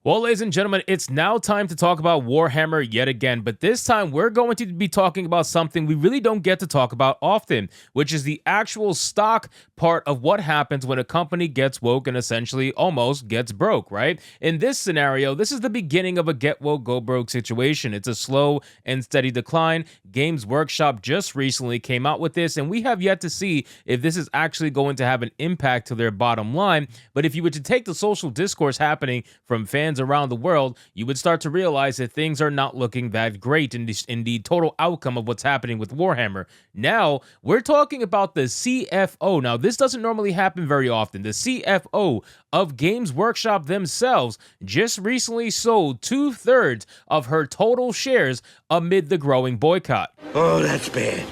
Well, ladies and gentlemen, it's now time to talk about Warhammer yet again, but this time we're going to be talking about something we really don't get to talk about often, which is the actual stock part of what happens when a company gets woke and essentially almost gets broke, right? In this scenario, this is the beginning of a get woke, go broke situation. It's a slow and steady decline. Games Workshop just recently came out with this, and we have yet to see if this is actually going to have an impact to their bottom line. But if you were to take the social discourse happening from fans around the world, you would start to realize that things are not looking that great in the total outcome of what's happening with Warhammer. Now, we're talking about the CFO. Now, this doesn't normally happen very often. The CFO of Games Workshop themselves just recently sold 2/3 of her total shares amid the growing boycott. Oh, that's bad.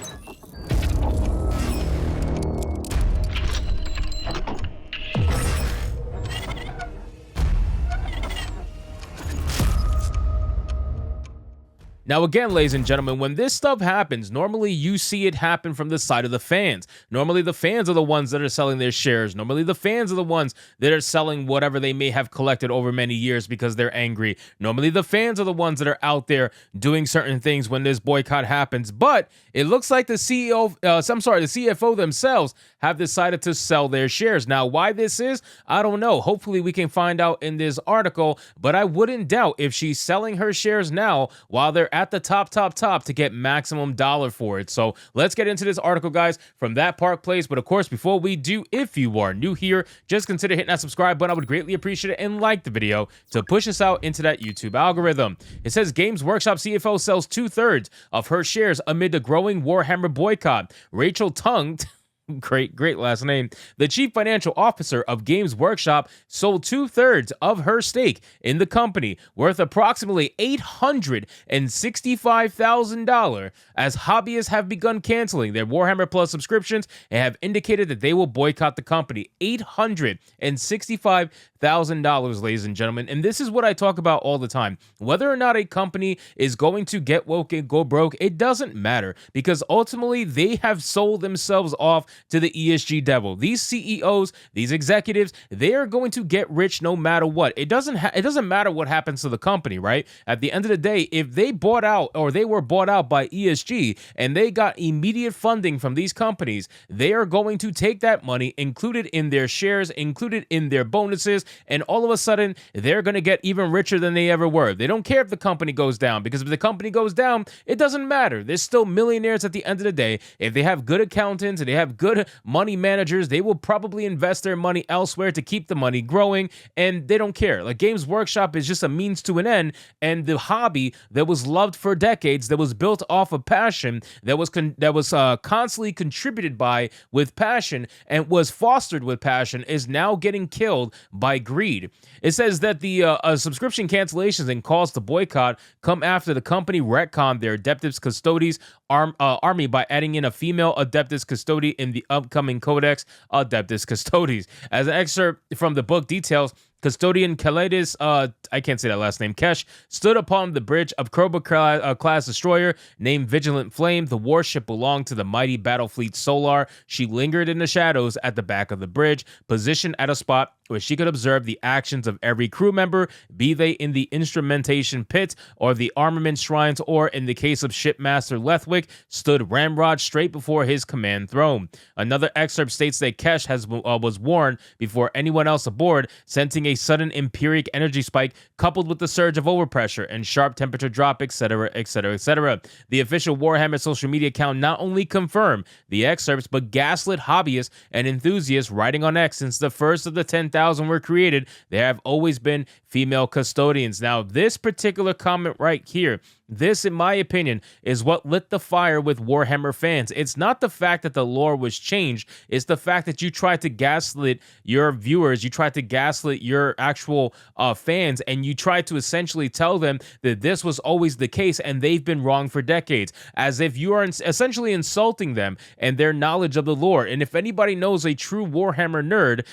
Now, again, ladies and gentlemen, when this stuff happens, normally you see it happen from the side of the fans. Normally, the fans are the ones that are selling their shares. Normally, the fans are the ones that are selling whatever they may have collected over many years because they're angry. Normally, the fans are the ones that are out there doing certain things when this boycott happens. But it looks like the CFO themselves have decided to sell their shares. Now, why this is, I don't know. Hopefully, we can find out in this article. But I wouldn't doubt if she's selling her shares now while they're at the top to get maximum dollar for it. So let's get into this article, guys, from That Park Place. But of course, before we do, if you are new here, just consider hitting that subscribe button. I would greatly appreciate it, and like the video to push us out into that YouTube algorithm. It says Games Workshop CFO sells 2/3 of her shares amid the growing Warhammer boycott. Rachel Tung, great last name, the chief financial officer of Games Workshop, sold 2/3 of her stake in the company, worth approximately $865,000, as hobbyists have begun canceling their Warhammer Plus subscriptions and have indicated that they will boycott the company. $865,000, ladies and gentlemen. And this is what I talk about all the time. Whether or not a company is going to get woke and go broke, it doesn't matter, because ultimately they have sold themselves off to the ESG devil. These CEOs, these executives, they are going to get rich no matter what. It doesn't matter what happens to the company, right? At the end of the day, if they bought out, or they were bought out by ESG and they got immediate funding from these companies, they are going to take that money, included in their shares, included in their bonuses, and all of a sudden they're going to get even richer than they ever were. They don't care if the company goes down, because if the company goes down, it doesn't matter. They're still millionaires at the end of the day. If they have good accountants and they have good money managers, they will probably invest their money elsewhere to keep the money growing, and they don't care. Like, Games Workshop is just a means to an end, and the hobby that was loved for decades, that was built off of passion, that was constantly contributed by with passion and was fostered with passion, is now getting killed by greed. It says that the subscription cancellations and calls to boycott come after the company retconned their Adeptus Custodes army by adding in a female Adeptus Custode in the upcoming Codex Adeptus Custodes. As an excerpt from the book details, Custodian Kalidas, I can't say that last name, Kesh, stood upon the bridge of class destroyer named Vigilant Flame. The warship belonged to the mighty Battlefleet Solar. She lingered in the shadows at the back of the bridge, positioned at a spot where she could observe the actions of every crew member, be they in the instrumentation pit or the armament shrines, or in the case of Shipmaster Lethwick, stood Ramrod straight before his command throne. Another excerpt states that Kesh was warned before anyone else aboard, sensing a sudden empiric energy spike coupled with the surge of overpressure and sharp temperature drop, etc., etc., etc. The official Warhammer social media account not only confirmed the excerpts, but gaslit hobbyists and enthusiasts writing on X. Since the first of the 10,000 were created, there have always been female custodians. Now, this particular comment right here, this, in my opinion, is what lit the fire with Warhammer fans. It's not the fact that the lore was changed. It's the fact that you tried to gaslit your viewers. You tried to gaslit your actual fans, and you tried to essentially tell them that this was always the case and they've been wrong for decades, as if you are essentially insulting them and their knowledge of the lore. And if anybody knows a true Warhammer nerd,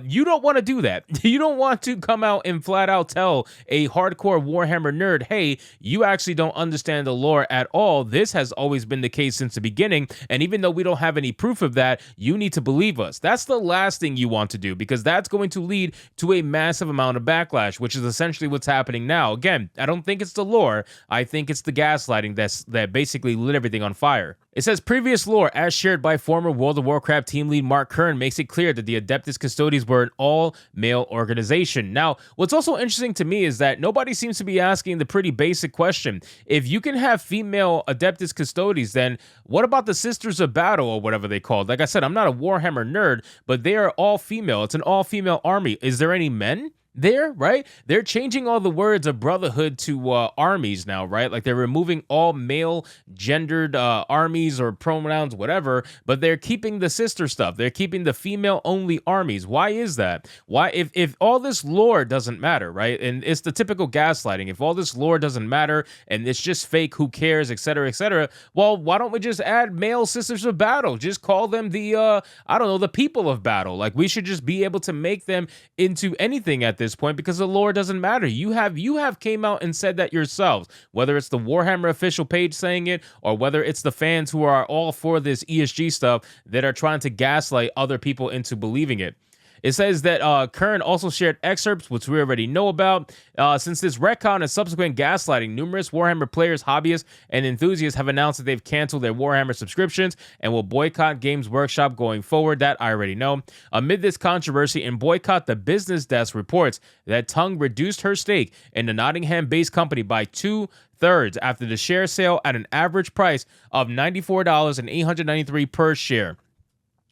you don't want to do that. You don't want to come out and flat out tell a hardcore Warhammer nerd, hey, you actually don't don't understand the lore at all. This has always been the case since the beginning, and even though we don't have any proof of that, you need to believe us. That's the last thing you want to do, because that's going to lead to a massive amount of backlash, which is essentially what's happening now. Again, I don't think it's the lore. I think it's the gaslighting that basically lit everything on fire. It says previous lore, as shared by former World of Warcraft team lead Mark Kern, makes it clear that the Adeptus Custodes were an all-male organization. Now, what's also interesting to me is that nobody seems to be asking the pretty basic question. If you can have female Adeptus Custodes, then what about the Sisters of Battle, or whatever they called? Like I said, I'm not a Warhammer nerd, but they are all female. It's an all-female army. Is there any men there, right? They're changing all the words of brotherhood to armies now, right? Like they're removing all male gendered armies or pronouns, whatever, but they're keeping the sister stuff. They're keeping the female only armies. Why is that? Why, if all this lore doesn't matter, right? And it's the typical gaslighting. If all this lore doesn't matter and it's just fake, who cares, etc., etc., well, why don't we just add male Sisters of Battle? Just call them the I don't know, the people of battle. Like, we should just be able to make them into anything at this point, because the lore doesn't matter. You have came out and said that yourselves, whether it's the Warhammer official page saying it, or whether it's the fans who are all for this ESG stuff that are trying to gaslight other people into believing it. It says that Kern also shared excerpts, which we already know about. Since this retcon and subsequent gaslighting, numerous Warhammer players, hobbyists, and enthusiasts have announced that they've canceled their Warhammer subscriptions and will boycott Games Workshop going forward. That I already know. Amid this controversy and boycott, the Business Desk reports that Tung reduced her stake in the Nottingham-based company by 2/3 after the share sale at an average price of $94.893 per share,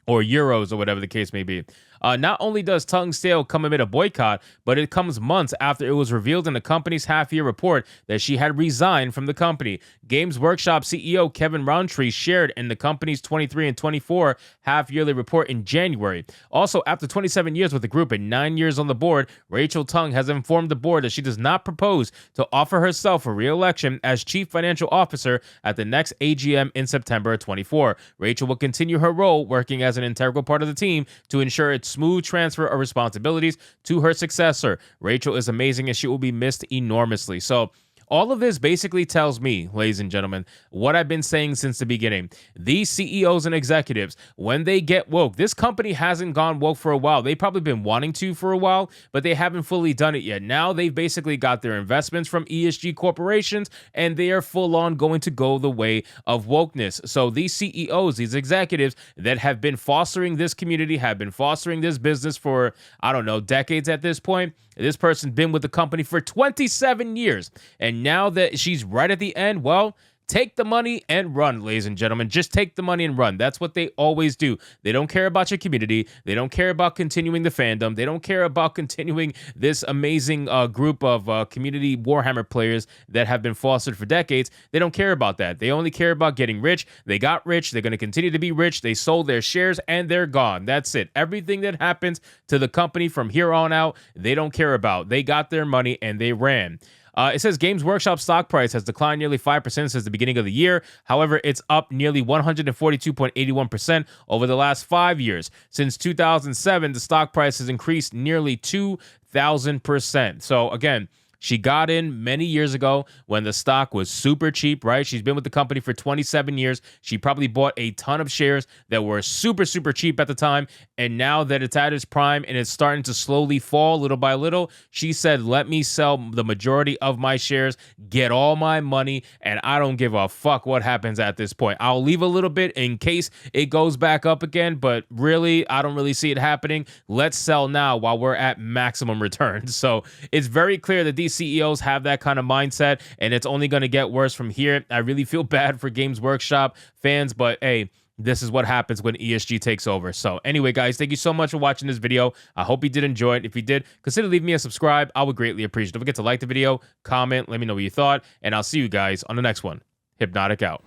or euros, or whatever the case may be. Not only does Tung's sale come amid a boycott, but it comes months after it was revealed in the company's half-year report that she had resigned from the company. Games Workshop CEO Kevin Roundtree shared in the company's 23 and 24 half-yearly report in January. Also, after 27 years with the group and 9 years on the board, Rachel Tung has informed the board that she does not propose to offer herself for re-election as Chief Financial Officer at the next AGM in September 24. Rachel will continue her role, working as an integral part of the team to ensure its smooth transfer of responsibilities to her successor. Rachel is amazing and she will be missed enormously. So all of this basically tells me, ladies and gentlemen, what I've been saying since the beginning. These CEOs and executives, when they get woke, this company hasn't gone woke for a while. They've probably been wanting to for a while, but they haven't fully done it yet. Now they've basically got their investments from ESG corporations, and they are full on going to go the way of wokeness. So these CEOs, these executives that have been fostering this community, have been fostering this business for, I don't know, decades at this point. This person's been with the company for 27 years. And now that she's right at the end, well, take the money and run, ladies and gentlemen. Just take the money and run. That's what they always do. They don't care about your community. They don't care about continuing the fandom. They don't care about continuing this amazing group of community Warhammer players that have been fostered for decades. They don't care about that. They only care about getting rich. They got rich. They're going to continue to be rich. They sold their shares and they're gone. That's it. Everything that happens to the company from here on out, they don't care about. They got their money and they ran. It says Games Workshop stock price has declined nearly 5% since the beginning of the year. However, it's up nearly 142.81% over the last 5 years. Since 2007, the stock price has increased nearly 2,000%. So again, she got in many years ago when the stock was super cheap, right? She's been with the company for 27 years. She probably bought a ton of shares that were super, super cheap at the time. And now that it's at its prime and it's starting to slowly fall little by little, she said, let me sell the majority of my shares, get all my money, and I don't give a fuck what happens at this point. I'll leave a little bit in case it goes back up again, but really, I don't really see it happening. Let's sell now while we're at maximum returns. So it's very clear that these CEOs have that kind of mindset, and it's only going to get worse from here. I really feel bad for Games Workshop fans, but hey, this is what happens when ESG takes over. So anyway, guys, thank you so much for watching this video. I hope you did enjoy it. If you did, consider leaving me a subscribe. I would greatly appreciate it. Don't forget to like the video, comment, let me know what you thought, and I'll see you guys on the next one. Hypnotic out.